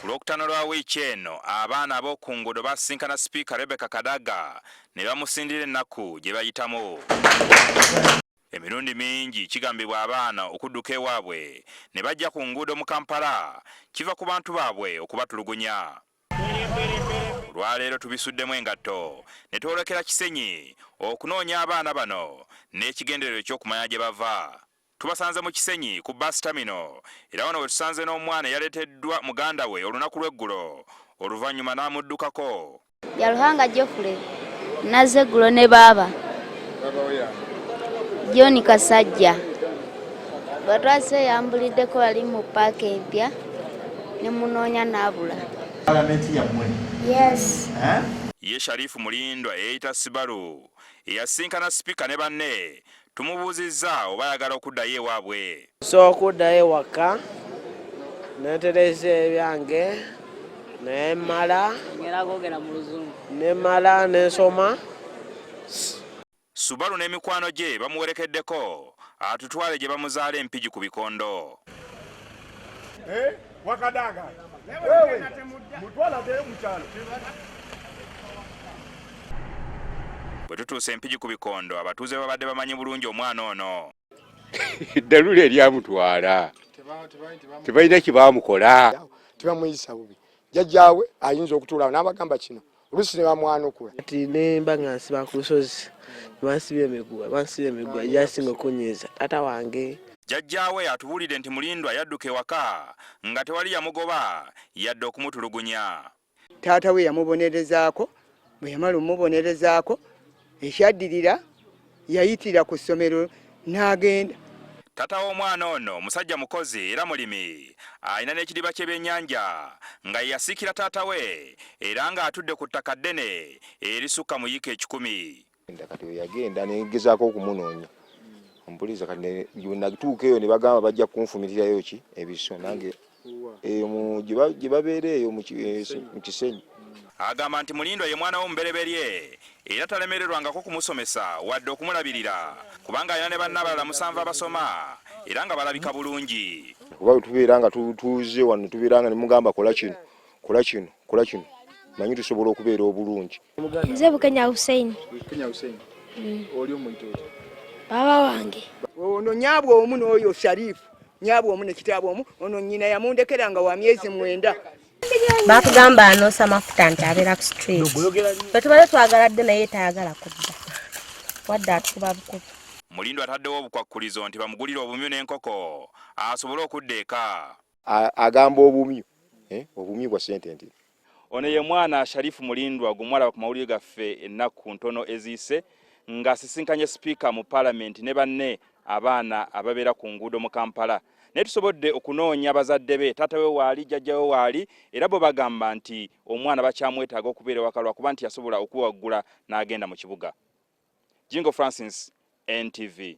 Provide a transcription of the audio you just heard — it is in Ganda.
Ku Lwokutaano lwa wiiki eno abaana ab'oku nguudo basinkana Sipiika Rebecca Kadaga ne bamusindira ennaku gye bayitamu. Emirundi mingi kigambibwa abaana okudduka ewaabwe ne bajja ku nguudo mu Kampala kiva ku bantu baabwe okubatulugunya. Olwaleero tubisuddemu engatto ne twolekera Kisenyi okunoonya abaana bano n'ekigendererwa eky'okumanya gye bava. Tubasanze mu Kisenyi ku bus terminal era wano we tusanze n'omwana eyaleeteddwa muganda we olunaku lw'eggulo oluvannyuma n'amuddukako. Yaluhanga Geoffrey Nazzeggulo ne baaba John Kasajja batwase yambuliddeko wali mu paaka empya ne munoonya n'abula. Yes. Ye Sharifu Mulindwa eyayita Sibalu eyasinkana Sipiika ne banne tumubuuzizza oba ayagala okuddayo ewaabwe. So okuddayo ewaka neetereza ebyange nemala nensoma. Subaru n'emikwano gye bamuwerekeddeko atutwale gye bamuzaala empigi ku bikondo. Wakadaga wewe mutwala de mukyalo. Bwe tutuusa empigi ku bikondo abatuuze babadde bamanyi bulungi omwana ono. Eddalula eryamutwala tebalina kibaamukola. Tebamuyisa bubi. Jjajjaawe ayinza okutuula n'abagamba kino oluusi ne bamwanukula. Kati nemba nga nsiba ku lusozi bansibye emiguwa gyasinga okunyiiza taata wange. Jjajjaawe atubuulidde nti Mulindwa yadduka ewaka nga tewali yamugoba yadde okumutulugunya. Taata we yamubonerezaako, bwe yamala omubonerezaako ekyaddirira yayitira ku ssomero n'agenda. Taata w'omwana ono musajja mukozi era mulimi alina n'ekidiba ky'ebyennyanja nga yasiikira taata we era ng'atudde ku ttaka ddene erisukka mu yiika 10. Kati yagenda negezaako okumunoonya ompuliza kati nagituuka eyo ne bagamba bajja kunfumitirayo ki ebiso nange gye babeera eyo mu Kisenyi. Agamba nti Mulindwa ye mwana w'omubereberye era talemererwangako kumusomesa wadde okumulabirira kubanga alina ne banne abalala 7 abasoma era nga balabika bulungi. Kuba tubeera nga tutuuze wano tubeera nga ne mugamba kola kino manyi tusobola okubeera obulungi. Nze Bukenya Hussein. Oli omuyitooto. Baba wange. Ono nyaabwe omu n'oyo Sharifu nyaabwe omu ne kitaabu omu ono nnyina yamundekera nga wa myezi 9. Bakugamba anoosa amafuta nti abeera ku street. Bwe tubale twagaladde naye tayagala kudda wadde atukuba bukubi. Mulindwa ataddewo obukwakkulizo nti bamugulira obumyu n'enkoko asobole okudda eka. Agamba obumyu bwa ssente nti. Ono ye mwana Sharifu Mulindwa gumwalaba ku mawulire gaffe ennaku ntono eziise nga asisinkanye Sipiika mu Parliament ne banne abaana ababeera ku nguudo mu Kampala. Naye tusobodde okunoonya bazadde be taata we waali jjajja we waali era bo bagamba nti omwana bakyamwetaaga okubeera ewaka lwakuba nti yasobola okuwaggula n'agenda mu kibuga. Jingo Francis, NTV.